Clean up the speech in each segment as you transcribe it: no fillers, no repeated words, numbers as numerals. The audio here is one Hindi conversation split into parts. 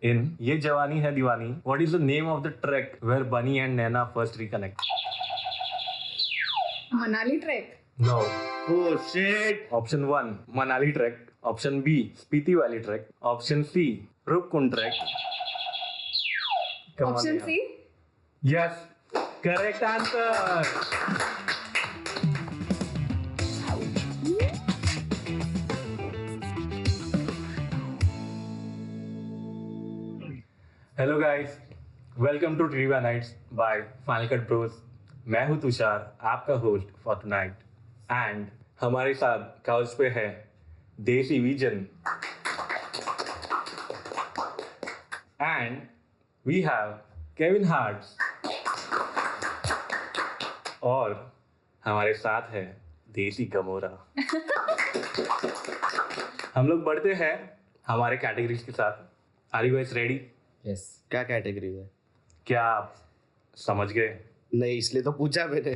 In Ye Jawani Hai Diwani, what is the name of the trek where Bunny and Naina first reconnect? Manali trek. No. Oh shit. Option 1, Manali trek. Option B, Spiti Valley trek. Option C, Rupkund trek. Come on, Option Neha. C. Yes, correct answer. Hello guys, welcome to trivia nights by final cut bros. मैं हूं तुषार, आपका होस्ट फॉर टुनाइट, एंड हमारे साथ काउच पे है Desi Vision and we have Kevin Hearts, और हमारे साथ है देसी गमोरा। हम लोग बढ़ते हैं हमारे कैटेगरीज के साथ। Are you guys ready? Yes. क्या कैटेगरी है? क्या आप समझ गए? नहीं, इसलिए तो पूछा मैंने।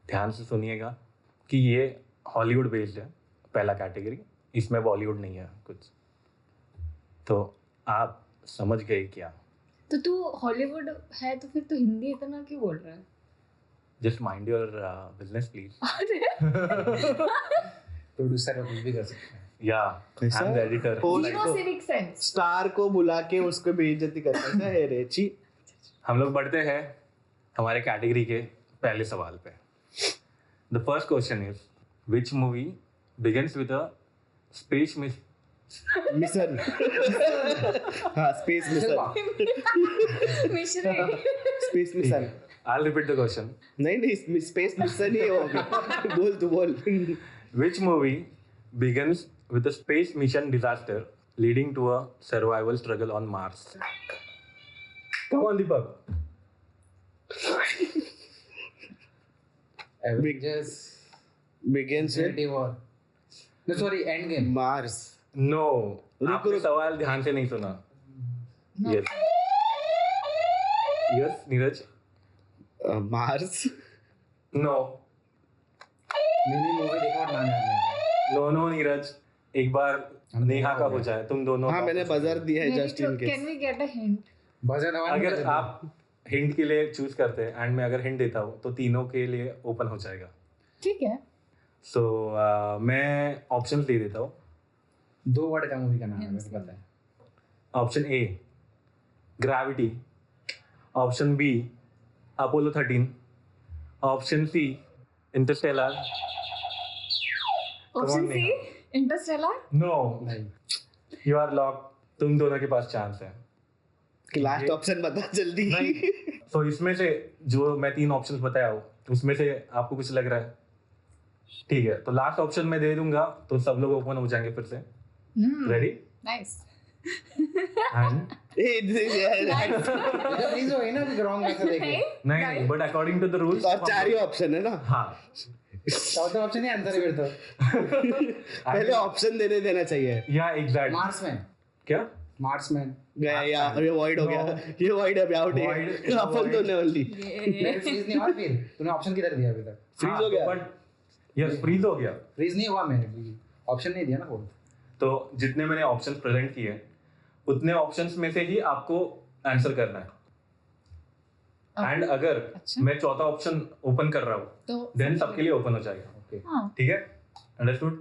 ध्यान से सुनिएगा कि ये हॉलीवुड बेस्ड है पहला कैटेगरी, इसमें बॉलीवुड नहीं है कुछ। तो आप समझ गए क्या? तो तू हॉलीवुड है तो फिर तू हिंदी इतना क्यों बोल रहा है? Just mind your business please. Producer और कुछ भी कर सकते हैं। या I am the editor. Zero civic sense. Star को बुला के उसको बेइज्जती करता है रेची। हम लोग बढ़ते हैं हमारे कैटेगरी के पहले सवाल पे। The first question is which movie begins with a space mission. हाँ, space mission. Missionary. Space mission. I'll repeat the question. नहीं, स्पेस मिशन ही है वो अभी। बोल तू बोल। Which movie begins with a space mission disaster leading to a survival struggle on Mars? Come on, Deepak. Avengers, Begins with Infinity War. No, sorry, Endgame. Mars. No. रुक, आपने रुक। सवाल ध्यान से नहीं सुना। Yes. Yes, Neeraj? Mars. No. मैंने मूवी देखा और नाम याद नहीं आ No, नीरज। एक बार हम नेहा का दोनों हो जाए, तुम दोनों हाँ, का। मैंने बजर दिया है just in Can case. we get a hint? रहा। बजट आवाज नहीं अगर करते। आप हिंट के लिए चूज करते हैं एंड मैं अगर हिंट देता हूँ तो तीनों के लिए ओपन हो जाएगा। ठीक है. सो मैं ऑप्शन दे देता हूँ। 2 वर्ड का मूवी का नाम है, मुझे पता है। Option A gravity, option B Apollo 13, option C Interstellar. Option C. Neha. Interstellar. No, नहीं, यू आर लॉक। तुम दोनों के पास चांस है। लास्ट ऑप्शन बता जल्दी। नहीं, तो इसमें से जो मैं 3 ऑप्शंस बताया हूँ उसमें से आपको कुछ लग रहा है? ठीक है, तो लास्ट ऑप्शन मैं दे दूंगा तो सब लोग ओपन हो जाएंगे फिर से। रेडी? Nice. एंड इधर प्लीज हो ना कि रॉन्ग कैसे देखे। नहीं, but according to the rules. और 4 ही ऑप्शन है ना। हाँ, चौथा ऑप्शन ही आंसर है फिर तो। पहले ऑप्शन देना चाहिए। या एग्जैक्ट। मार्समैन। क्या? मार्समैन। गया या ये वॉइड हो गया। ये वॉइड अभी आउट है। Void. अपन दोनों ओनली। मेरे फ्रीज नहीं हुआ फिर। तूने ऑप्शन किधर दिया अभी तक? फ्रीज हो गया। बट यस, फ्रीज हो गया। फ्रीज नहीं हुआ मेरे, ऑप्शन नहीं दिया ना कोई। तो जितने मैंने ऑप्शंस प्रेजेंट किए उतने ऑप्शंस में से ही आपको आंसर करना है। एंड अगर अच्छा। मैं चौथा ऑप्शन ओपन कर रहा हूँ तो देन सबके लिए ओपन हो जाएगा। ओके। हाँ. ठीक है, अंडरस्टूड।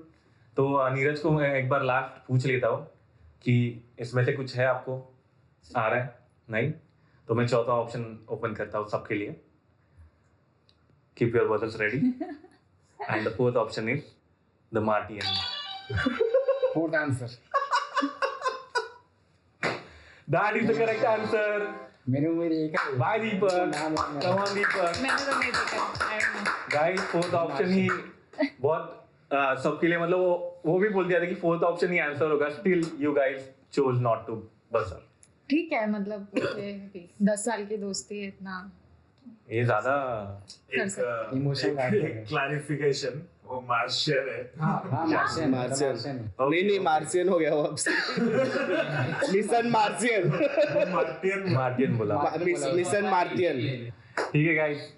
तो नीरज को मैं एक बार लास्ट पूछ लेता हूँ कि इसमें से कुछ है आपको आ रहा है? नहीं, तो मैं चौथा ऑप्शन ओपन करता हूँ सबके लिए। Keep your buzzers ready and the fourth option is the Martian. Fourth answer. That is the correct answer. मेरे मूवी एक है। Bye Deepak. Come on Deepak. मैंने तो नहीं देखा. I don't know. Guys, fourth option ही बहुत सबके लिए, मतलब वो भी बोल दिया था कि फोर्थ ऑप्शन ही आंसर होगा। Still you guys chose not to buzzer. ठीक है, मतलब 10 साल की दोस्ती है, इतना ये ज्यादा कर सकते. इमोशन का क्लैरिफिकेशन, वो मार्शियन है। हाँ, मार्शियन। मार्शियन। नहीं, मार्शियन हो गया वो अब से। Mission Martian. मार्टियन बोला। Mission Martian. ठीक है guys,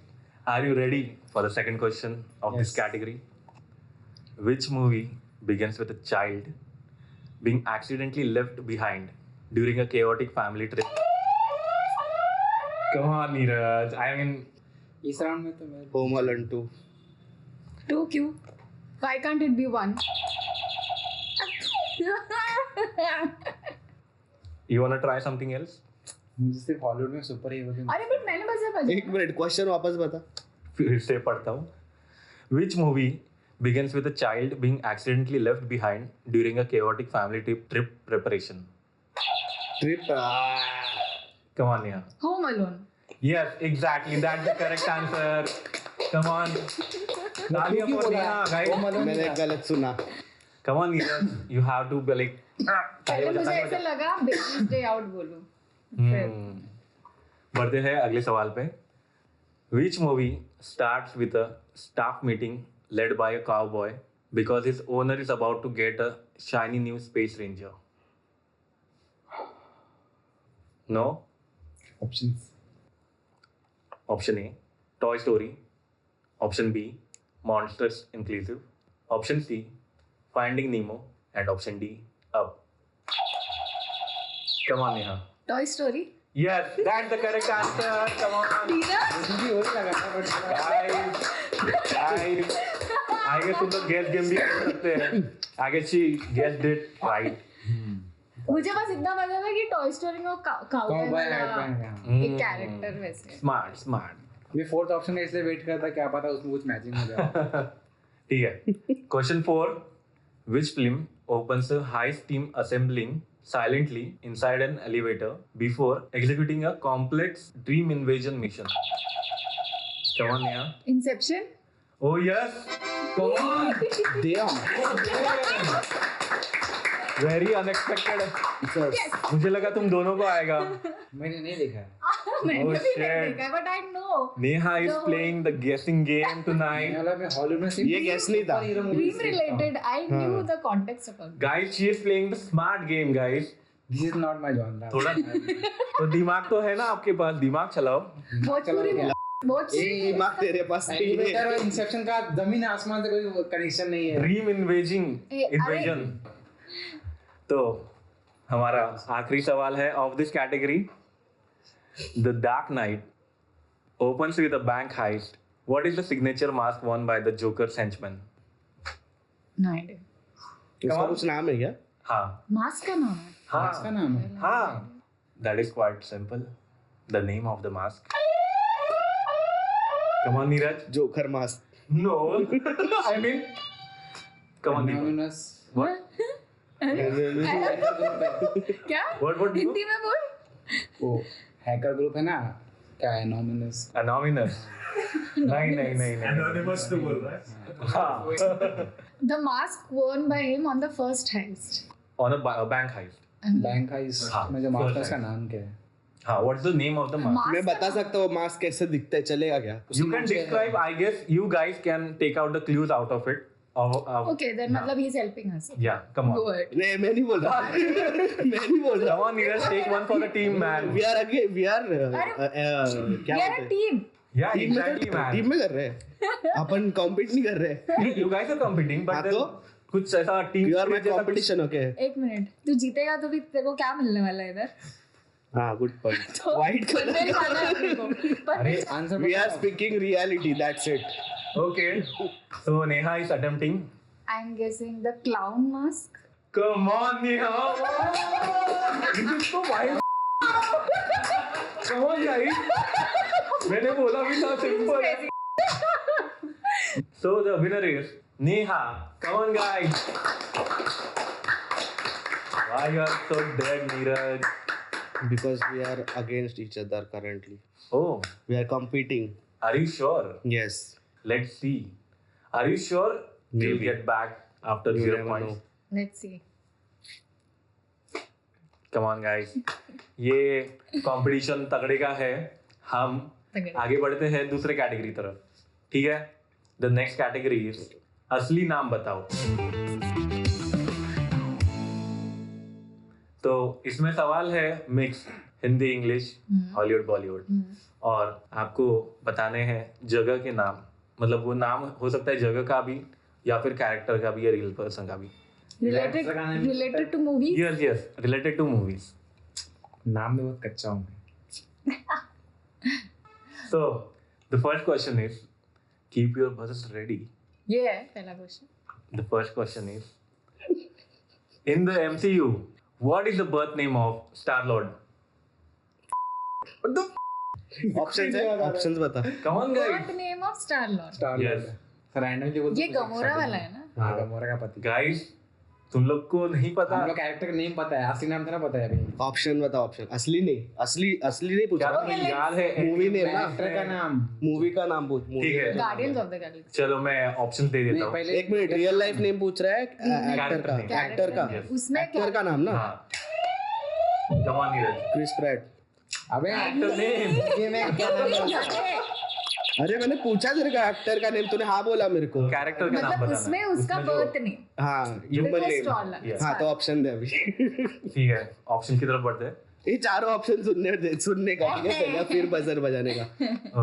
are you ready for the second question of this Yes. Category? Which movie begins with a child being accidentally left behind during a chaotic family trip? Come on, Neeraj. I mean, इस राउंड में तो मैं Home Alone 2. 2 क्यों? Why can't it be 1? you wanna try something else? मुझे सिर्फ हॉलीवुड में सुपर हीरो के अरे बट मैंने बस एक मिनट क्वेश्चन वापस बता. फिर से पढ़ता हूँ. Which movie begins with a child being accidentally left behind during a chaotic family trip preparation? Trip. Come on, Neha. Home Alone. Yes, exactly. That's the correct answer. Come on. तालियां for Neha, guys. मैंने गलत सुना. Come on, Neha. You have to be like. पहले मुझे ऐसे लगा Baby's Day Out बोलूं. बढ़ते हैं अगले सवाल पे. Which movie starts with a staff meeting led by a cowboy because his owner is about to get a shiny new space ranger? No? Options. Option A, Toy Story. Option B, Monsters Inclusive. Option C, Finding Nemo. And option D, Up. Come on, Neha. Toy Story. Yes, that's the correct answer. Come on. मुझे भी वही लगा था बट Guys, I guess तुम लोग guess game भी कर सकते हैं. I guess she guessed it right. मुझे बस इतना पता था कि टॉय स्टोरी में वो काउबॉय Cowboy hat वाला पहन के, एक कैरेक्टर वैसे. Smart, smart. ये फोर्थ ऑप्शन है इसलिए वेट करता क्या पता उसमें कुछ मैचिंग हो जाए. ठीक है. Question 4. Which film opens a high steam assembling silently inside an elevator before executing a complex dream invasion mission? Come on, Neha. Inception. Oh yes. Come on. Damn. Very unexpected. Yes. मुझे लगा तुम दोनों को आएगा. मैंने नहीं देखा है. मैंने भी shit. नहीं देखा but I know. Neha is playing the guessing game tonight. मैं हॉलीवुड में सिर्फ ये guess नहीं था. Dream related I knew the context about. Guys, she is playing the smart game, guys. This is not my genre. थोड़ा तो दिमाग तो है ना आपके पास, दिमाग चलाओ. भोजपुरी में बहुत दिमाग तेरे पास नहीं एलिवेटर और है. इंसेप्शन का जमीन आसमान से कोई कनेक्शन नहीं है. ड्रीम इन्वेजिंग ए, अरे- इन्वेजन. तो हमारा आखिरी सवाल है of this category. The dark night opens with a bank heist. What is the signature mask worn by the Joker's henchman? No idea. इसका कुछ नाम है क्या? हाँ मास्क का नाम है. इसका नाम है. हाँ. That is quite simple. The name of the mask. Come on, Neeraj. Joker mask. No. I mean. Come on, Neeraj. Anonymous. What? क्या? What? हिंदी में बोल. वो हैकर ग्रुप है ना क्या है Anonymous. Anonymous. नहीं. Anonymous तो बोल रहा है. हाँ. The mask worn by him on the first heist. On a bank heist. Bank का इस हाँ, में जो मास्टर first का नाम क्या है? हाँ. What's the name of the mask? मैं बता सकता हूँ मास्क कैसे दिखता है, चलेगा क्या? You can describe. I guess you guys can take out the clues out of it. Okay, then मतलब he's helping us. Yeah. Come on. Go ahead. मैं नहीं बोल रहा. मैं नहीं बोल रहा. Come on, Neeraj. Take one for the team, man. We are क्या We are a बोलते हैं? team. Yeah, टीम में exactly, man. टीम में कर रहे हैं. अपन कॉम्पीट नहीं कर रहे. You guys are competing, but हाँ then तो? कुछ ऐसा team You are my competition, okay? एक मिनट. तू जीतेगा तो भी तेरे को क्या मिलने वाला है इधर? हाँ, good point. तो White color. पनवेल जाना है अपने को. Panvel. Answer We are speaking reality. That's it. Okay. So Neha is attempting. I'm guessing the clown mask. Come on, Neha. This is so wild. Come on, guys. मैंने बोला भी था simple. So the winner is Neha. Come on, guys. Why you are so dead, Neeraj? Because we are against each other currently. Oh, We are competing. are you sure? Yes. Let's see. Are you sure we'll Maybe. get back after You 0 never points? know. Let's see. Come on, guys. ये कंपटीशन तगड़े का है. हम तगड़े. आगे बढ़ते हैं दूसरे कैटेगरी तरफ. ठीक है. द नेक्स्ट कैटेगरी इज असली नाम बताओ. तो इसमें सवाल है mix Hindi English Hollywood Bollywood और आपको बताने हैं जगह के नाम. मतलब वो नाम हो सकता है जगह का भी या फिर कैरेक्टर का भी या रियल पर्सन का भी. Related Related गाने में related to movies. Yes, related to movies. नाम में बहुत कच्चा हूँ मैं. So the first question is, keep your buzzers ready. ये है पहला question. The first question is, in the MCU, what is the birth name of Star-Lord? Options बता. Come on, guys. What name of Star Lord? Star Yes. Randomly बोल. ये गमोरा वाला है ना? हाँ गमोरा का पति. Guys, तुम लोग को नहीं पता. हम लोग कैरेक्टर का नेम पता है, असली नाम तो ना पता है अभी. ऑप्शन बता. ऑप्शन असली नहीं पूछा. क्या तुम्हें याद है? मूवी नेम ना. कैरेक्टर का नाम. मूवी का नाम पूछ. ठीक है. Guardians of the Galaxy. चलो मैं ऑप्शन दे देता नहीं हूँ. पहले एक मिनट. रियल लाइफ नेम पूछ रहा है एक्टर का. Character एक्टर का. Yes. उसमें एक्टर का नाम ना. हाँ. Come on, Neeraj. Chris Pratt. अबे Actor name. ये मैं क्या नाम बोल. क्या? अरे मैंने पूछा तेरे का एक्टर का नेम. तूने हाँ बोला मेरे को. Character का नाम मतलब बताना. उसमें उसका इसमें जो- बर्थ नेम. हाँ ह्यूमन नेम. Yes. हाँ तो ऑप्शन दे अभी. ठीक है. ऑप्शन की तरफ बढ़ते हैं. ये चारों ऑप्शन सुनने का. ठीक है पहले फिर बजर बजाने का.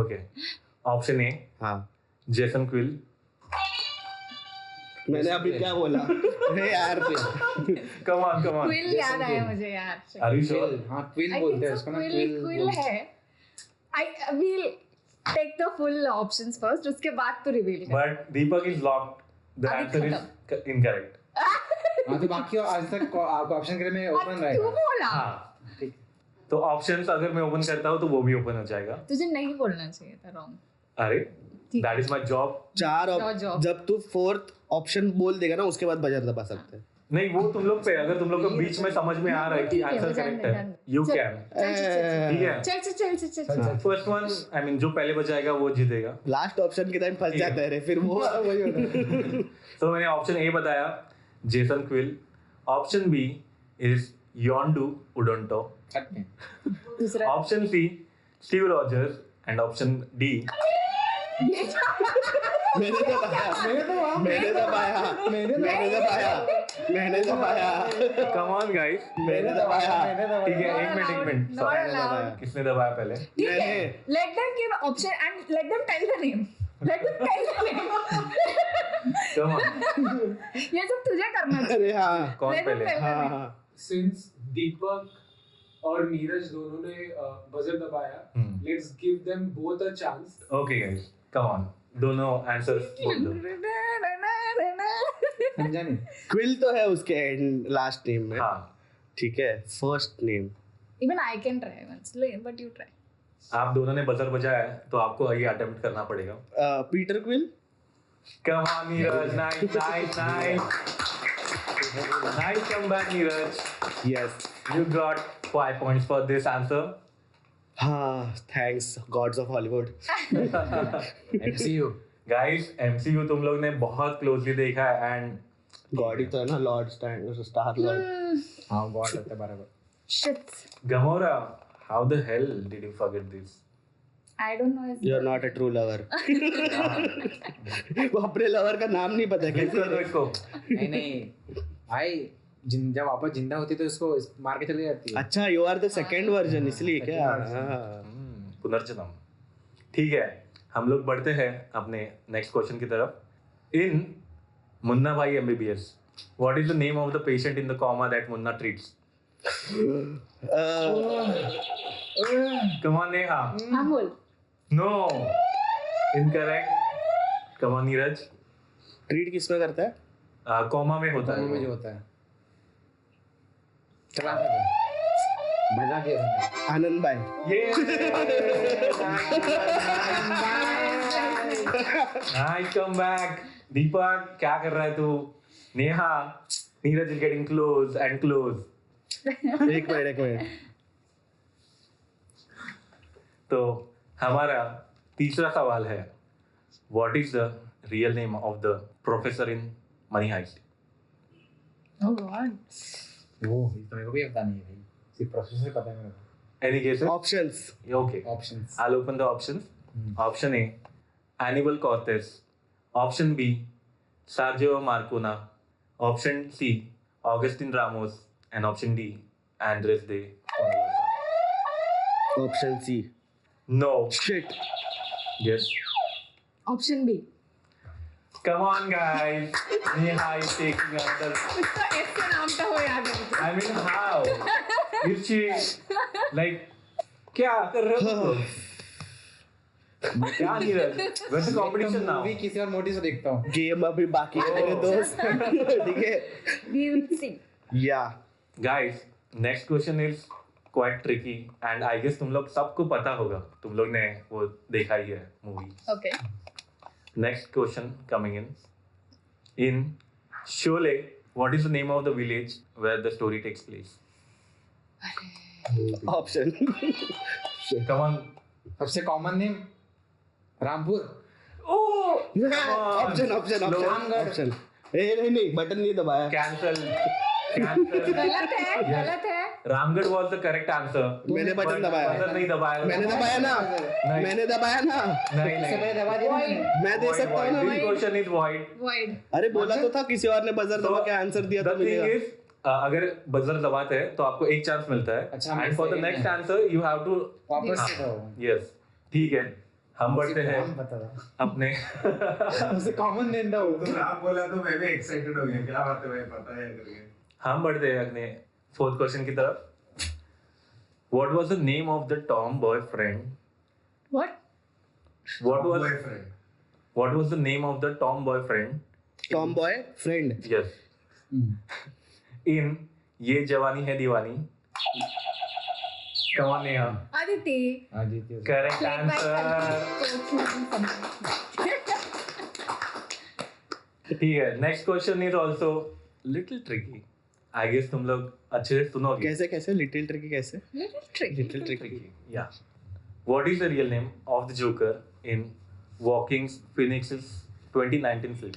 ओके. ऑप्शन ए, हाँ जेसन क्विल. मैंने अभी क्या बोला. अरे यार कम ऑन. क्विल याद आया मुझे यार. Are you sure? क्विल. हाँ क्विल I बोलते think हैं so. उसको ना. क्विल है. I will take the full options first. उसके बाद तो रिवील कर. But Deepak is locked. The अभी आंसर इज इनकरेक्ट. हाँ तो बाकी आज तक आपको ऑप्शन के लिए मैं ओपन क्यों रहेगा. बोला? हाँ. ठीक. तो ऑप्शंस अगर मैं ओपन करता हूँ तो वो भी ओपन हो जाएगा. तुझे नहीं बोलना चाहिए था. रॉन्ग. अरे ठीक that is my job. Job. जब तू फोर्थ ऑप्शन बोल देगा ना उसके बाद बजर दबा सकते हैं. नहीं वो तुम लोग पे. अगर तुम लोग को बीच में समझ में आ रहा है कि ठीक है, आंसर वो जान करेक्ट दे, है, जान दे. यू चल. कैन. ठीक है. चल. फर्स्ट वन, आई मीन जो पहले बजाएगा वो जीतेगा. लास्ट ऑप्शन के टाइम फंस जाता है रे. फिर वो वही होता है. तो मैंने ऑप्शन ए बताया, Jason Quill. Option B is Yondu Udonta. दूसरा. Option C, Steve Rogers. And option D, मैंने दबाया. Come on guys. मैंने दबाया. ठीक है. एक मिनट. Not allowed. किसने दबाया पहले? ठीक है. Let them give option and let them tell the name. Let them tell the name. Come on. ये सब तुझे करना चाहिए. अरे हाँ. कौन Let them पहले? tell the हाँ name. हाँ. Since Deepak और नीरज दोनों ने बजर दबाया, let's give them both a chance. Okay guys, come on. दोनों आंसर्स बोल दो. समझा नहीं. क्विल तो है उसके लास्ट नेम में. हाँ. ठीक है. First name. Even I can try once, but you try. आप दोनों ने बजर बजाया है तो आपको ये अटेम्प्ट करना पड़ेगा. Peter quill. Come on, Neeraj. Nice. Nice comeback, Neeraj. Yes. You got 5 points for this answer. हाँ. Thanks gods of Hollywood. MCU. Guys, MCU तुम लोग ने बहुत क्लोजली देखा है एंड गॉड ही तो है ना. Lord star Lord. हाँ गॉड लगता है बराबर. Shit. Gamora, how the hell did you forget this? I don't know his You're not a true lover. वो अपने लवर का नाम नहीं पता Guess कर दो कैसे. इसको. नहीं भाई जब वापस जिंदा होती तो उसको मार के चली जाती है. अच्छा you are the second version इसलिए क्या. Second version. हाँ. पुनर्जन्म. ठीक है, हम लोग बढ़ते हैं अपने नेक्स्ट क्वेश्चन की तरफ. इन मुन्ना भाई MBBS, what is the name of the patient in the coma that Munna treats? Come on, Neha. Amul. No. Incorrect. Come on, Neeraj. Treat किस में करता है. कॉमा में होता दोनों में है. जो होता है. चला मजा किया तुमने. आनंद भाई. Nice comeback. दीपक क्या कर रहा है तू? Neha, Neeraj is getting close and close. एक मिनट. तो हमारा तीसरा सवाल है, What is the real name of the professor in Money Heist? Oh God. वो तो मेरे को भी पता नहीं है भाई. सिर्फ प्रोसेस से पता है मेरे को. Any guesses? Options. Okay. Options. I'll open the options. Option A, Hannibal Cortez. Option B, Sergio Marcona. Option C, Augustin Ramos. And option D, Andres de Fonseca. Option C. No. Shit. Yes. Option B. Come on, guys. Neha is taking another. कुछ तो S से नाम का हो याद है मुझे। I mean, how? Irchi, like, क्या कर रहे हो? क्या Neeraj? Where's the competition now? Movie किसी और मोटिव से देखता हूँ। गेम अभी बाकी है मेरे दोस्त ठीक है We will see. या Guys, next question is quite tricky and I guess तुम लोग सबको पता होगा, तुम लोग ने वो देखा ही है movie. Okay. Next question coming in. In Sholay, what is the name of the village where the story takes place? Option Come on. सबसे common name Rampur. Oh! Come on. Option option option option नहीं बटन नहीं दबाया Cancel. Cancel. गलत है। Ramgarh was the correct answer. मैंने बटन दबाया बटन नहीं दबाया. मैंने दबाया ना नहीं. मैंने दबाया ना नहीं नहीं. दबा दिया मैंने। मैं दे सकता हूँ ना This question is void. Void. अरे बोला तो था किसी और ने बजर दबा के आंसर दिया The तो thing मिलेगा is, अगर बजर दबाते हैं तो आपको एक चांस मिलता है. अच्छा, हम And for the second next है. answer you have to. वापस से दो। Yes. ठीक है. हम बढ़ते हैं नाम बता दो। अपने. सबसे कॉमन नेम दो। तो आप बोला तो मैं भी एक्साइटेड हो गया क्या बात है भाई पता है करके हम बढ़ते हैं अपने फोर्थ क्वेश्चन की तरफ. What was the name of the tomboy friend? What? What was boyfriend the name of the tomboy friend? Tom boy friend Yes. In ये जवानी है दीवानी. Come on, Neha. Aditi. Aditya. Correct Played by answer. ठीक है. Next question is also little tricky. I guess तुम लोग अच्छे से सुनोगे. कैसे कैसे लिटिल ट्रिकी कैसे Little tricky. Little tricky Yeah. What is the real name of the Joker in Joaquin Phoenix's 2019 film?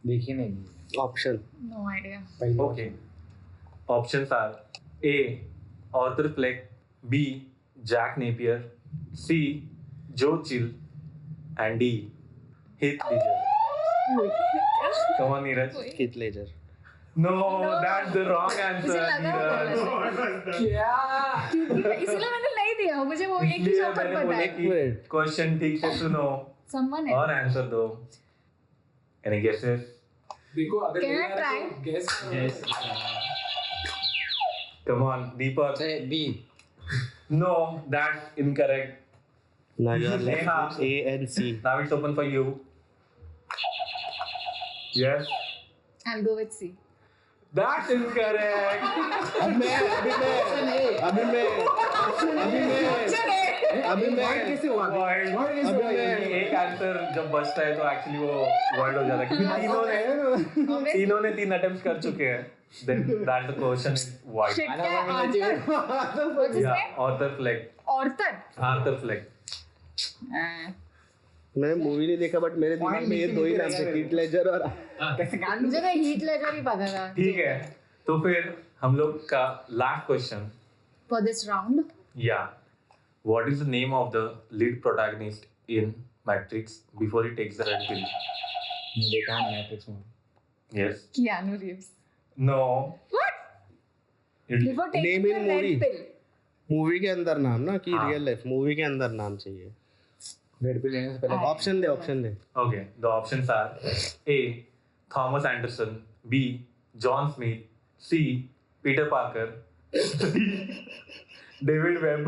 देखी नहीं। Option No idea. पहली बार। Okay. Options are A. Arthur Fleck, B. Jack Napier, C. Joe Chill, and D. Heath Ledger. Come on, Neeraj. Heath Ledger No, that's the wrong answer. मुझे लगा Neeraj. होगा। क्या? क्योंकि इसलिए मैंने नहीं दिया मुझे वो एक ही इसलिए शॉट मैंने पता बोले है। कि क्वेश्चन ठीक से सुनो Someone और आंसर दो. Any guesses? देखो अगर Can नहीं I आ रहा try? तो guess Come on, Deepak. से B. No, that's incorrect. now you are Neha. left with A and C Now it's open for you. Yes. I'll go with C. That's incorrect. अभी मैं कैसे हुआ? Void. अभी मैं एक आंसर जब बचता है तो एक्चुअली वो वर्ड हो जाता है क्योंकि तीनों ने 3 अटेम्प्ट्स कर चुके हैं. Then that's the question is void. Shit, क्या Arthur? What's his Yeah, name? Arthur Fleck. Arthur. Arthur Fleck. मैंने मूवी नहीं देखा बट मेरे दिमाग में ये दो ही नाम थे हीथ लेजर और कैसे गांड मुझे तो हीथ लेजर ही पता था। ठीक है. तो फिर हम लोग का last question. For this round. Yeah. What is the name of the lead protagonist in Matrix before he takes the red pill? देखा है मैट्रिक्स में। Yes. Keanu Reeves. No. What? It- Before taking Name in the red movie. pill. Movie के अंदर नाम ना कि हाँ. रियल लाइफ मूवी के अंदर नाम चाहिए रेड पिल लेने से पहले option they Okay, the options are A. Thomas Anderson, B. John Smith, C. Peter Parker, D. David Webb.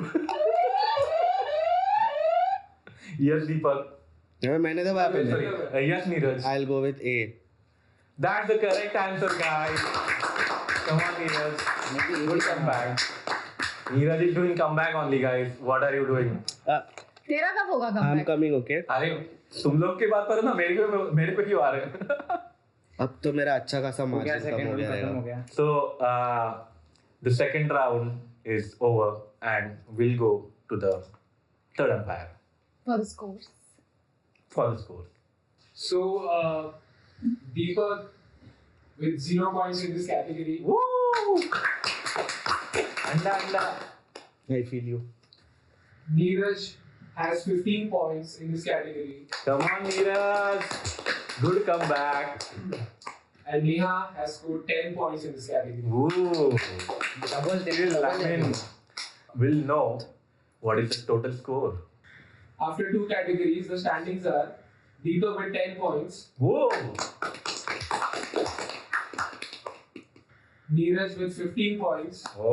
Yes, Deepak. मैंने दबाया पहले Sorry. Yes, Neeraj. I will go with A That's the correct answer, guys. Come on, Neeraj. Good comeback. Neeraj is doing comeback only, guys. What are you doing? तेरा कब होगा I am comeback? Coming okay अरे तुम लोग की बात पर ना मेरे पे क्यों आ रहे हैं? अब तो मेरा अच्छा खासा हो गया, मार्जिन कम सेकंड हो गया खत्म हो रहेगा गया। So the second round is over and we'll go to the third umpire For the scores. for the score. So Deepak with 0 points in this category. Woo! Anda. I feel you Neeraj has 15 points in this category. Come on, Neeraj. Good comeback. And Neha has scored 10 points in this category. Woo! Double I mean, we'll know what is the total score. After 2 categories, the standings are Deepak with 10 points. वो Neeraj with 15 points. Oh.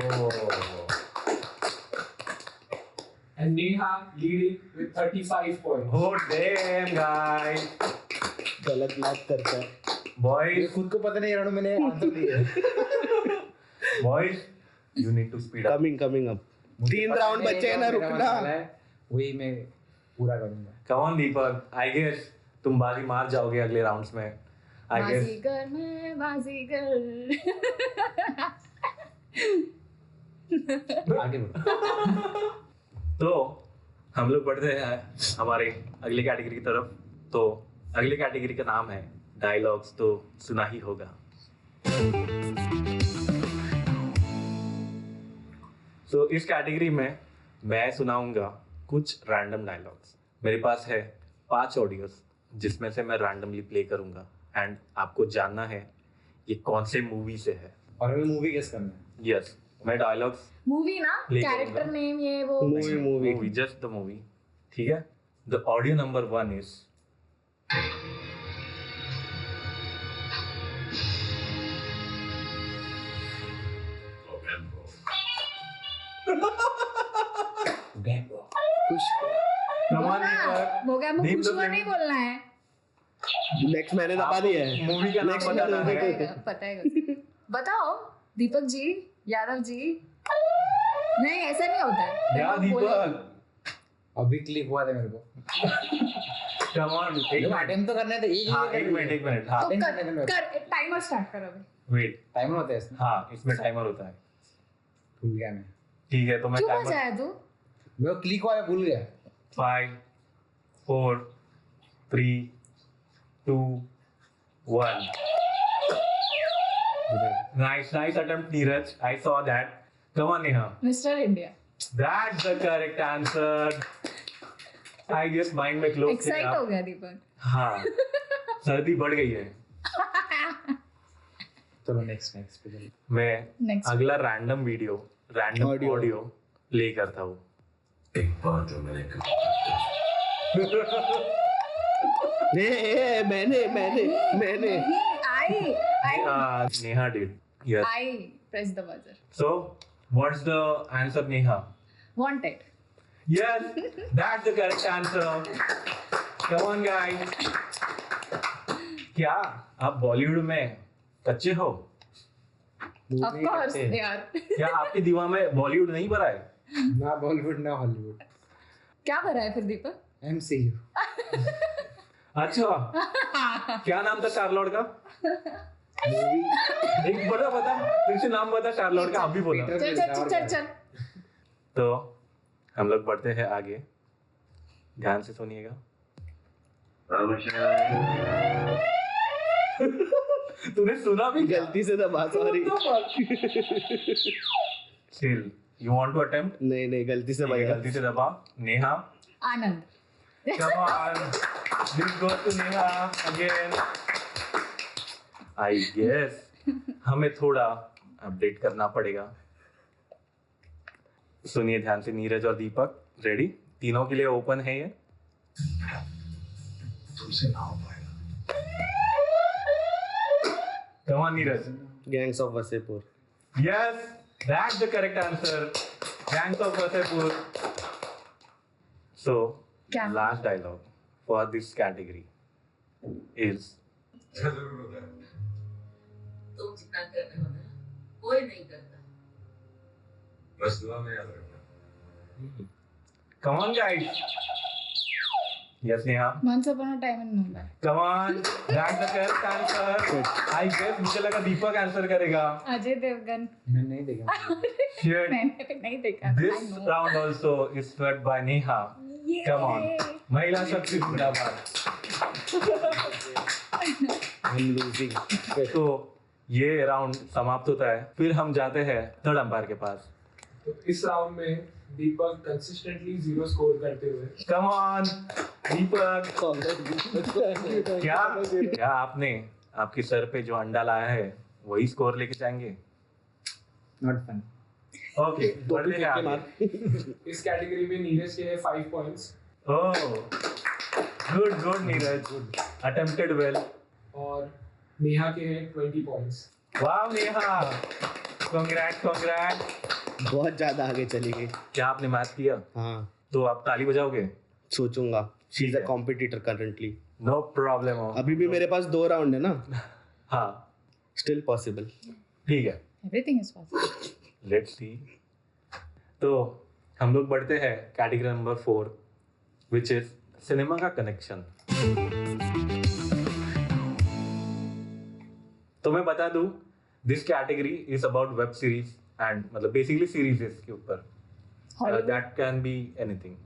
And Neha leading with 35 points. Oh damn guys. गलत बात करता है ये Boys, खुद को पता नहीं राउंड मैंने आंसर दिए boys, you need to speed up. Coming up 3 round बचे हैं ना, रुकना। वही मैं पूरा करूंगा Come on Deepak, I guess तुम बाजी मार जाओगे अगले राउंड्स में. I guess. बाजीगर मैं बाजीगर। आगे बढ़ो तो हम लोग बढ़ते हैं हमारे अगली कैटेगरी की तरफ. तो अगली कैटेगरी का नाम है डायलॉग्स. तो सुना ही होगा. तो इस कैटेगरी में मैं सुनाऊंगा कुछ रैंडम डायलॉग्स. मेरे पास है 5 ऑडियोस जिसमें से मैं रैंडमली प्ले करूंगा एंड आपको जानना है ये कौन से मूवी से है. और हमें मूवी गेस करना है यस, मैं डायलॉग्स मूवी ना, Play कैरेक्टर करूंगा। नेम ये वो। Movie just the movie. ठीक है. द ऑडियो नंबर 1 इज खुश मोगैम्बो Name खुश the हुआ film. नहीं बोलना है। नेक्स्ट मैंने दबा दिया है। मूवी का नाम Next बताना मैंने है. पता है बताओ दीपक जी, यादव जी। नहीं ऐसा नहीं होता है। या देखो, बोले- दीपक, अभी क्लिक हुआ था मेरे को कम ऑन. एक मिनट. अटेम्प्ट तो करने थे हाँ, एक मिनट. हाँ, तो नहीं, कर टाइमर स्टार्ट कर अभी। वेट. टाइमर होता है इसमें हाँ, इसमें टाइमर होता है. भूल गया मैं ठीक है, तो मैं क्यों टाइमर बजाया तू? मेरे को क्लिक हुआ मैं भूल गया 5 4 3 2 1. Nice attempt, Neeraj. I saw that. Come on, Neha. Mister India. That's the correct answer. I guess mind में close थे एक्साइट आप. हो गया दीपक। हाँ, सर्दी बढ़ गई है. चलो नेक्स्ट पे चलो मैं Next. अगला रैंडम Audio. ऑडियो प्ले करता हूँ. एक बार जो मैंने कहा मैंने आई Neha did. Yes. I press the buzzer. So, what's the answer, Neha? Wanted. Yes, that's the correct answer. Come on, guys. क्या आप बॉलीवुड में कच्चे हो? ऑफ कोर्स यार। क्या आपके दिमाग में बॉलीवुड नहीं भरा है? ना बॉलीवुड ना हॉलीवुड क्या भरा है फिर दीपक? एमसीयू अच्छा, क्या नाम था शार्लॉट का? एक बता फिर से नाम बता शार्लॉट का. आप भी बोला. चल। तो हम लोग बढ़ते हैं आगे. ध्यान से सुनिएगा. तूने सुना भी क्या? गलती से दबा, sorry. Still, you want to attempt? नहीं गलती से बजा। गलती से दबा. नेहा. आनंद। Come on. This goes to Neha again. I guess हमें थोड़ा अपडेट करना पड़ेगा. सुनिए ध्यान से. नीरज और दीपक रेडी? तीनों के लिए ओपन है ये. तुमसे ना हो पाएगा. Come on, Neeraj. Gangs of Wasseypur. Yes, that's the correct answer. Gangs of Wasseypur. So, क्या? last dialogue for this category is जरूर होता है. तुम जितना कर रहे हो ना कोई नहीं करता। बस दुआ में याद रखना. Come on, guys. Yes, Neha. Once upon a time in Mumbai। Come on, that's the correct answer. I guess मुझे लगा दीपक आंसर करेगा. अजय देवगन। मैंने नहीं देखा Shit. मैंने भी नहीं देखा। This I know। round also is swept by Neha. Yeah। Come on. महिला शक्ति जिंदाबाद. I'm losing। तो ये राउंड समाप्त होता है. फिर हम जाते हैं थर्ड अंपायर के पास. तो इस राउंड में दीपक कंसिस्टेंटली 0 स्कोर करते हुए Come on, दीपक. क्या आपने आपके सर पे जो अंडा लाया है वही स्कोर लेके जाएंगे? नॉट फन ओके, बढ़ते हैं आगे. इस कैटेगरी में नीरज के है 5 पॉइंट्स। ओह, गुड नीरज, अटेम्प्टेड वेल। और नेहा के हैं 20 पॉइंट्स। वाह नेहा, कांग्रेट्स। बहुत ज्यादा आगे चली गई। क्या आपने मैथ किया? हाँ, तो आप ताली बजाओगे? सोचूंगा। She is a competitor currently. No problem. अभी भी मेरे पास 2 राउंड है ना, हाँ स्टिल पॉसिबल। ठीक है, Everything is possible. Let's see. तो हम लोग बढ़ते हैं category number 4 which is cinema का कनेक्शन। तो मैं बता दूं, this category is about web series एंड मतलब बेसिकली सीरीज के ऊपर, Hollywood. That can be anything.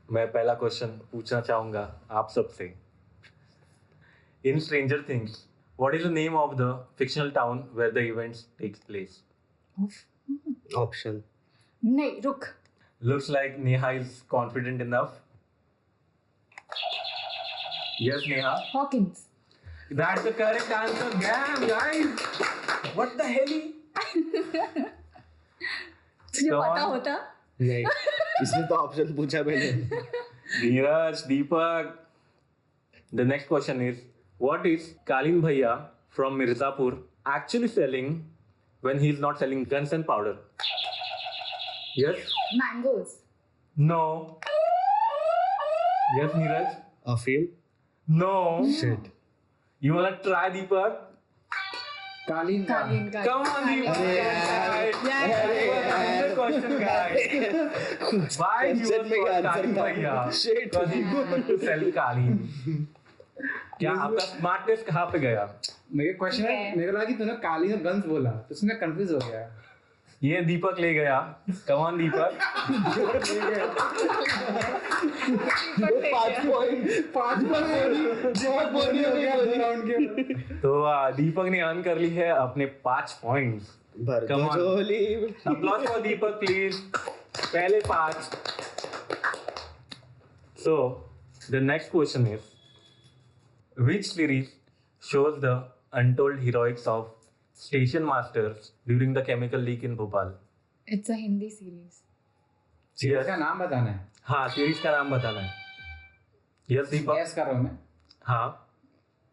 मैं पहला क्वेश्चन पूछना चाहूंगा आप सबसे। In Stranger Things, what is the name of the fictional town where the events takes place? Option. नहीं, रुक। Looks like Neha is confident enough. Yes, Neha. Hawkins. That's the correct answer. Damn, guys. What the hell? तुझे Come पता on. होता? नहीं, इसलिए तो ऑप्शन पूछा मैंने। Neeraj, Deepak. The next question is, what is Kalin Bhaiya from Mirzapur actually selling when he is not selling guns and powder? Yes? Mangoes. No. Yes, Neeraj? अफीम। No. Shit. You wanna try, Deepak? कालीन का Kalin. Come on, Deepak. Another question, guys. Why you Question में were answer Kalin था। Bhaiya? Shit. Because he wanted to sell Kalin. क्या आपका स्मार्टनेस कहाँ पे गया? मेरे क्वेश्चन है, मेरे को लगा कि तूने कालीन और गन्स बोला तो उसमें कंफ्यूज हो गया। ये दीपक ले गया। Come on, Deepak. 5 पॉइंट। तो दीपक ने अर्न कर ली है अपने 5 पॉइंट्स। भर Come दो on. झोली। Applause for Deepak, please. पहले 5। So, the next question is, which series shows the untold heroics of station masters during the chemical leak in Bhopal? It's a Hindi series. Yes. इसका नाम बताना है। हाँ, सीरीज का नाम बताना है। यस दीपक। गैस कर रहा हूँ मैं। हाँ,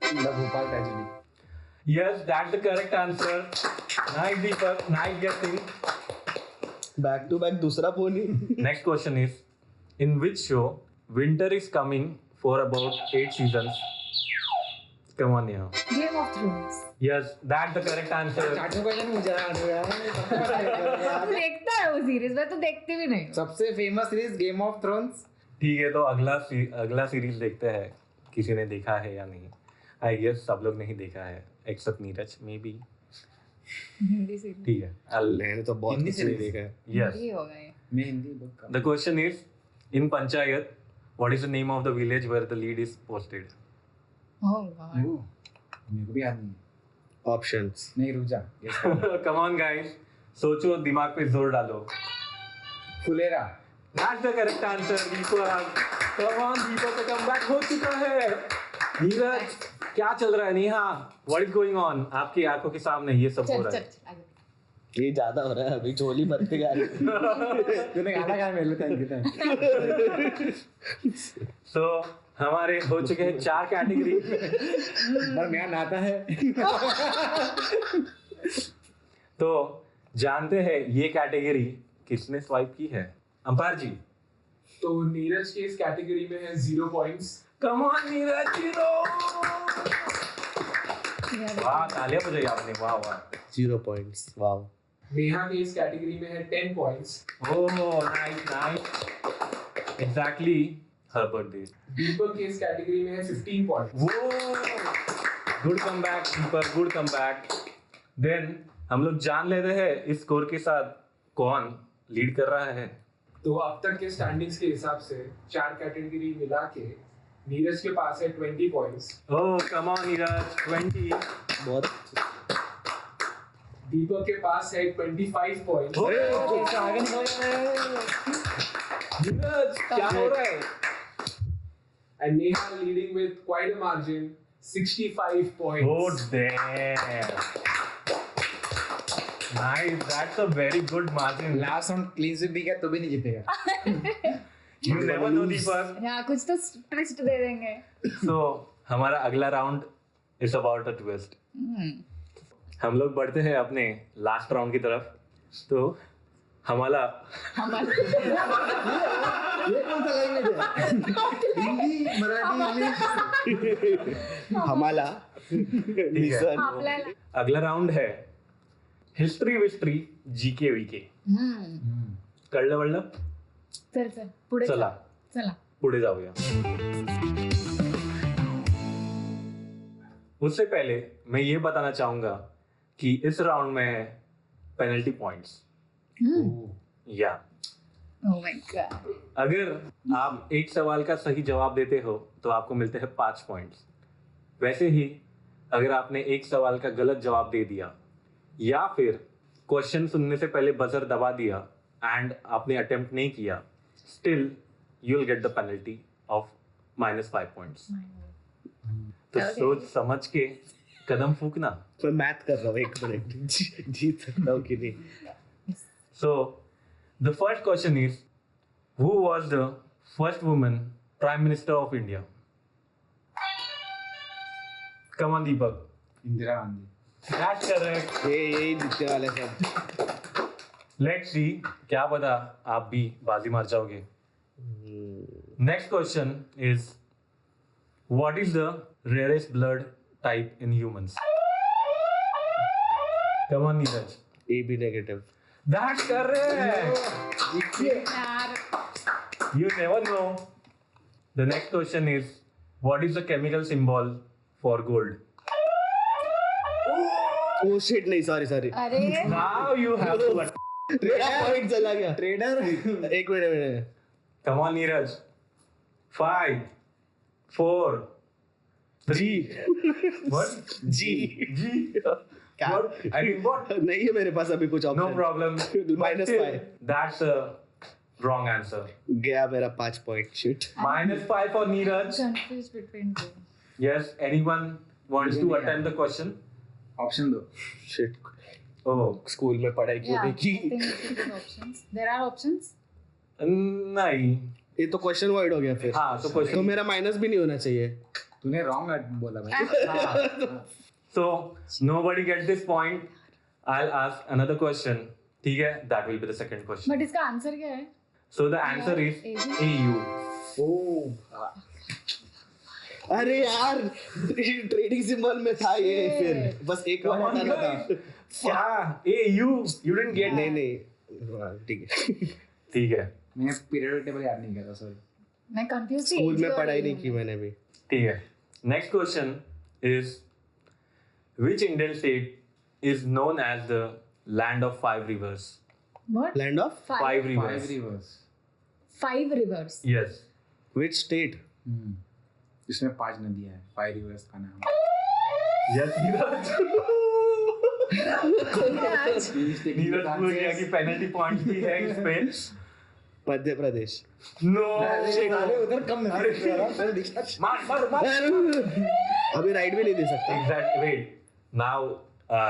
the Bhopal tragedy. Yes, that's the correct answer. Nice Deepak, nice गेसिंग। बैक टू बैक दूसरा pony. Next question is, in which show winter is coming for about 8 seasons? Come on, Neha. Game of Thrones. Yes, that's the correct answer. चाचू क्वेश्चन पूछा देखता है वो सीरीज, मैं तो देखती भी नहीं हूँ। सबसे famous series game of thrones. ठीक है, तो अगला सीरीज देखते हैं किसी ने देखा है या नहीं। आई गेस सब लोग नहीं देखा है except Neeraj, maybe. Hindi series. ठीक है, मैंने तो बहुत हिंदी कुछ नहीं series। देखा है। यस। हिंदी होगा ये। मैं हिंदी बहुत कम। The question is, in Panchayat what is the name of the village where the lead is posted? Oh God. मेरे को भी याद नहीं। ऑप्शंस। नहीं रुक जा। कम ऑन गाइस, सोचो, दिमाग पे जोर डालो। Phulera. That's the correct answer, Deepak. Come on, दीपक का कमबैक हो चुका है। नीरज, क्या चल रहा है? Neha, what is going on? आपकी आंखों के सामने ये सब हो चल रहा चल है। चल आगे। ये ज्यादा हो रहा है, अभी झोली भरते जा रही है। तूने गाना गाया मेरे लिए, थैंक यू। So, हमारे हो चुके हैं 4 कैटेगरी। और मैं नाता है। तो जानते हैं ये कैटेगरी किसने स्वाइप की है? अंपायर जी। तो नीरज के इस कैटेगरी में है 0 पॉइंट्स। Come on Neeraj, 0। वाह, तालियां बजाई आपने, वाह वाह। 0 पॉइंट्स, वाओ। नेहा के इस कैटेगरी में है 10 points. Oh nice nice, exactly हर बर्थडे। दीपक के इस कैटेगरी में है 15 पॉइंट्स। वो good comeback Deepak, good comeback. Then हम लोग जान लेते हैं इस स्कोर के साथ कौन लीड कर रहा है। तो अब तक के स्टैंडिंग्स के हिसाब से 4 कैटेगरी मिला के नीरज के पास है 20 points. Oh come on Neeraj, 20। बहुत दीपक के पास है 25 पॉइंट्स। आगे निकल नीरज क्या हो रहा है? And Neha leading with quite a margin, 65 points. Oh damn. Nice, that's a very good margin. Last round clean sweep भी किया तो भी नहीं जीतेगा। You never know दीपक. हाँ कुछ तो ट्विस्ट दे देंगे. So हमारा अगला round is about a twist. हम लोग बढ़ते हैं अपने लास्ट राउंड की तरफ. तो हमारा ये कौन सा लैंग्वेज है? हिंदी, मराठी, इंग्लिश. हमारा. लिसन. आपल्याला. अगला राउंड है हिस्ट्री विस्ट्री जीके वीके. कळलं वळलं. चल पुढे चला पुढे जाऊया. उससे पहले मैं ये बताना चाहूंगा कि इस राउंड में है पेनल्टी पॉइंट्स. या Oh my God. अगर आप एक सवाल का सही जवाब देते हो तो आपको मिलते हैं 5 पॉइंट्स. वैसे ही अगर आपने एक सवाल का गलत जवाब दे दिया या फिर क्वेश्चन सुनने से पहले बजर दबा दिया एंड आपने अटेम्प्ट नहीं किया, still you will get the penalty of -5 points. तो Okay. सोच समझ के कदम फूकना. मैं मैथ कर रहा हूँ 1 मिनट. जीत सकता हूँ कि नहीं. So the first question is, who was the first woman Prime Minister of India? Come on, Deepak. Indira Gandhi. That's correct. यही जीतने वाले सब. Let's see. क्या पता आप भी बाजी मार जाओगे. Next question is, what is the rarest blood type in humans? Come on, Neeraj. AB negative. That's correct. यार. You never know. The next question is, what is the chemical symbol for gold? Oh shit, नहीं, sorry. अरे Now you have to. मेरा पॉइंट चला गया. Trader. 1 minute. Come on, Neeraj. 5, 4, 3. What? G. क्या? What? I mean, what? नहीं है मेरे पास अभी कुछ option. No problem. -5. That's a wrong answer. गया मेरा 5 point. Shit. -5 for Neeraj. confused between two. Yes. Anyone wants to attempt the question? Option दो. शिट. Oh. स्कूल में पढ़ाई क्यों Yeah, नहीं I की? think we should give options. There are options. नहीं. ये तो क्वेश्चन वर्ड हो गया फिर. हाँ, तो question. तो मेरा माइनस भी नहीं होना चाहिए. तूने रॉन्ग बोला भाई. So nobody gets this point. I'll ask another question. ठीक है? That will be the second question. But इसका आंसर क्या है? So the answer is AU. अरे यार, ट्रेडिंग सिंबल में था ये. फिर बस एक बार हटाना था. क्या? AU? You didn't get? नहीं. हाँ, ठीक है. ठीक है. मैं पीरियड टेबल याद नहीं करता. सॉरी. मैं कंफ्यूज थी. स्कूल में पढ़ाई नहीं की मैंने भी. ठीक है. Next question is, which Indian state is known as the land of 5 rivers? What? Land of 5 rivers. 5 reverse. 5 rivers. Yes. Which state? इसमें 5 नदियां हैं. 5 रिवर्स का नाम. Yes, Neeraj. Neeraj. नीरज बोल गया कि पेनल्टी पॉइंट भी है इस पे. मध्य प्रदेश. No. उधर कम मार. अभी राइट भी नहीं दे सकता. Exactly. Wait. Now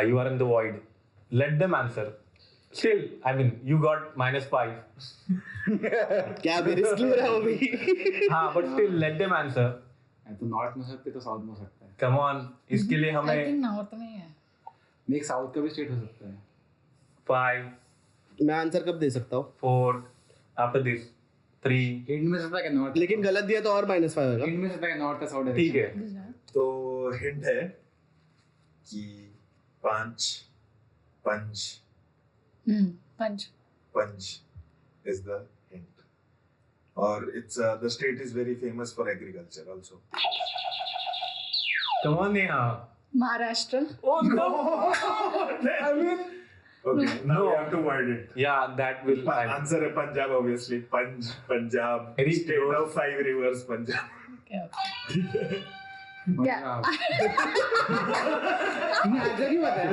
you are in the void. Let them answer. Still, I mean, you got -5. क्या अभी रिस्क ले रहा हूँ अभी? हाँ, but still let them answer. तो नॉर्थ में हो सकते तो साउथ में हो सकता है. Come on. इसके लिए I हमें think नॉर्थ में ही है. एक साउथ का भी स्टेट हो सकता है. 5, मैं आंसर कब दे सकता हूँ? 4. After this, 3. हिंट में सकता है कि नॉर्थ. लेकिन गलत दिया तो और -5 होगा. हिंट में सकता है कि नॉर्थ का साउथ. ठीक है. तो हिंट है कि 5 पंच पंच. is the hint. Or it's the state is very famous for agriculture also. Come on, Neha. Maharashtra. Oh no. I mean, Okay, now No. we have to word it. yeah, that will. Answer है Punjab obviously. Punjab. Very State close. of 5 rivers Punjab. क्या? तूने आंसर क्यों बताया?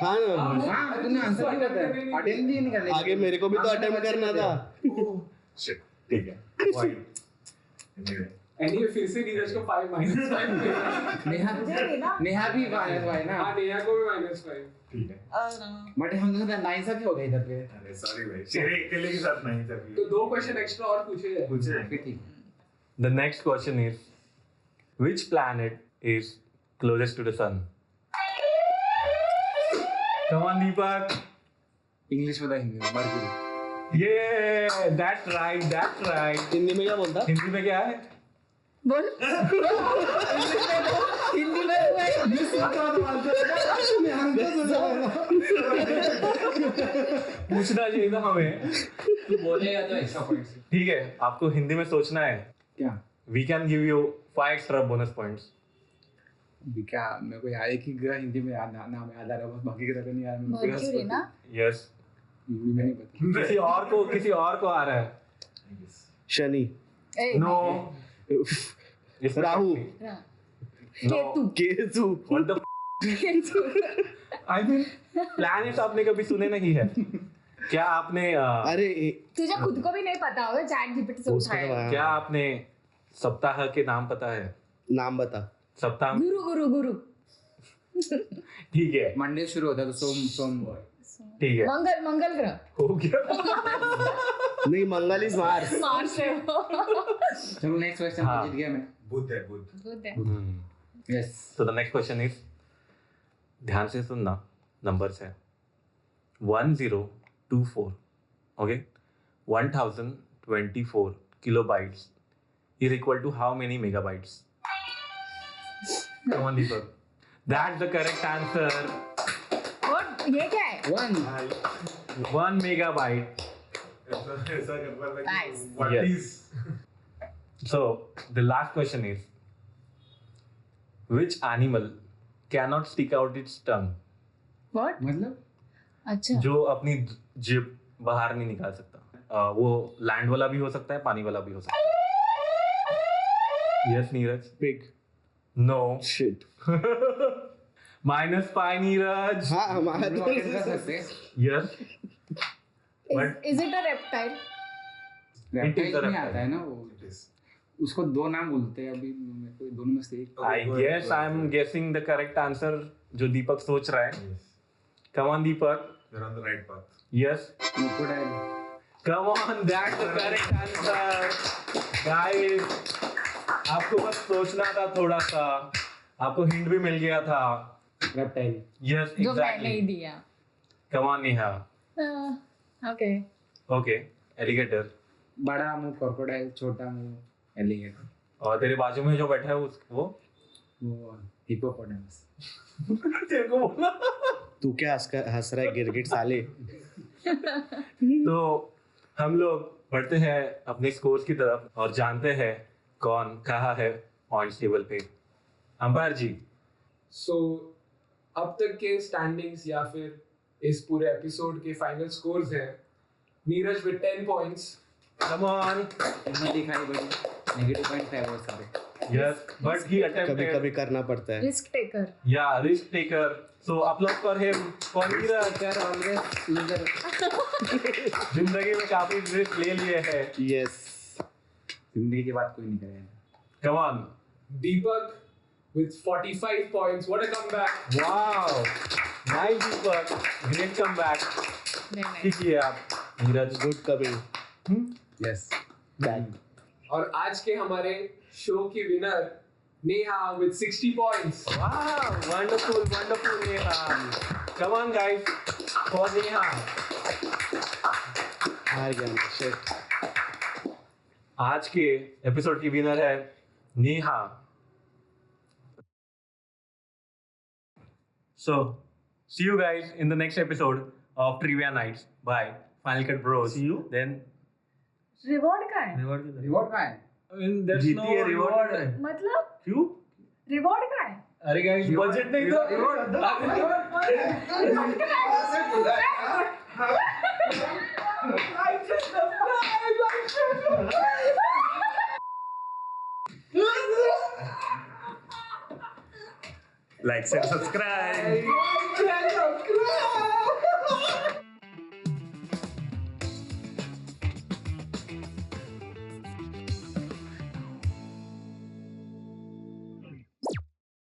हाँ ना. हाँ, तूने आंसर क्यों बताया? अटेम्प्ट ही नहीं करने. आगे मेरे को भी तो अटेम्प्ट करना था. Shit. ठीक है. Void. Anyway. एनीवे फिर से नीरज को 5 -5 नेहा नेहा भी -5 ना। हाँ नेहा को भी -5 ठीक है बट हम दोनों का 9 सब हो गए इधर पे। अरे सॉरी भाई तेरे अकेले के साथ नहीं था तो 2 क्वेश्चन एक्स्ट्रा और पूछे जाए। पूछे फिर ठीक। The next question is, which planet is closest to the sun? Come on, Deepak. English में था, हिंदी में mercury. Yeah, that's right, that's right. Hindi में क्या बोलता? हिंदी में क्या है? बोल हिंदी में पूछना चाहिए था हमें। बोलेगा तो एक्स्ट्रा पॉइंट्स। ठीक है, आपको हिंदी में सोचना है। क्या We can give you 5 extra bonus points. अभी क्या मेरे को याद एक ही ग्रह हिंदी में याद नाम याद आ रहा है, बस बाकी ग्रह का नहीं याद मेरे को। मर्क्यूरी ना Yes. हिंदी में नहीं पता। किसी और को आ रहा है। शनि, ए No. इसमें Rahu, Ketu Ketu, What the Ketu I mean, planets आपने कभी सुने नहीं है? क्या आपने अरे तुझे खुद को भी नहीं पता होगा, चैट जीपीटी से उसका उठाया। क्या आपने सप्ताह के नाम पता है? नाम बता। सप्ताह गुरु गुरु गुरु ठीक है, मंडे शुरू होता है तो सोम ठीक है, मंगल मंगल ग्रह हो गया। नहीं, मंगल इज मार्स। मार्स है वो। चलो नेक्स्ट क्वेश्चन हाँ। जीत गया मैं। बुध है बुध बुध है। Yes So the next question is, ध्यान से सुनना, नंबर्स है 1024, okay? 1024 kilobytes is equal to how many megabytes? Come on, Deepak. That's the correct answer. और ये क्या है? 1 megabyte. ऐसा करना था Nice. कि what Yes. is So the last question is, which animal cannot stick out its tongue? What? मतलब अच्छा जो अपनी जिब बाहर नहीं निकाल सकता। वो लैंड वाला भी हो सकता है, पानी वाला भी हो सकता है। Yes Neeraj. Pig. No. Shit. -5 Neeraj. हाँ हमारा हम लोग अटेंड कर सकते हैं। Yes. But- is it a reptile? Reptile a नहीं reptile. आता है ना वो, it is उसको 2 नाम बोलते हैं। अभी मेरे को दोनों में से एक। I guess I am guessing the correct answer जो दीपक सोच रहा है। yes come on Deepak. you're on the right path yes crocodile. Come on, that's the correct answer. Guys आपको बस सोचना था थोड़ा सा, आपको हिंट भी मिल गया था। रेप्टाइल। यस जो मैंने ही एग्जैक्टली। दिया। Come on Neha. Okay okay, alligator. बड़ा मुंह क्रोकोडाइल, छोटा मुंह एलिगेटर, और तेरे बाजू में जो बैठा है वो वो हिप्पोपोटामस। तेरे को बोला। तू क्या हंस रहा है गिरगिट साले? तो हम लोग बढ़ते हैं अपने स्कोर्स की तरफ और जानते हैं कौन कहाँ है पॉइंट्स टेबल पे। अंपायर जी। सो अब तक के स्टैंडिंग्स या फिर इस पूरे एपिसोड के फाइनल स्कोर्स हैं Neeraj with 10 points, come on. इसमें दिखाई बड़ी नेगेटिव पॉइंट है बहुत सारे। यस, बट ही कभी अटेम्प्टेड। कभी करना पड़ता है। Risk taker. या risk taker. So upload for him for Neeraj. कर ऑलवेज लूजर। जिंदगी में काफी रिस्क ले लिए हैं। यस। जिंदगी की बात कोई नहीं करेगा। कम on. Deepak with 45 points. What a comeback! Wow, nice Deepak, great comeback. नहीं किए आप नीरज। Good coming. यस। और आज के हमारे शो की winner Neha with 60 points. Wow, wonderful wonderful Neha. Come on guys for Neha. हार गया मैं, शिट। आज के एपिसोड की विनर है Neha. So, see you guys in the next episode of Trivia Nights by Final Cut Bros. See you. Then reward का है? रिवॉर्ड कहाँ है? I mean, there's जीती no है reward. मतलब क्यों? रिवॉर्ड का है? अरे guys, budget नहीं था। Like and subscribe.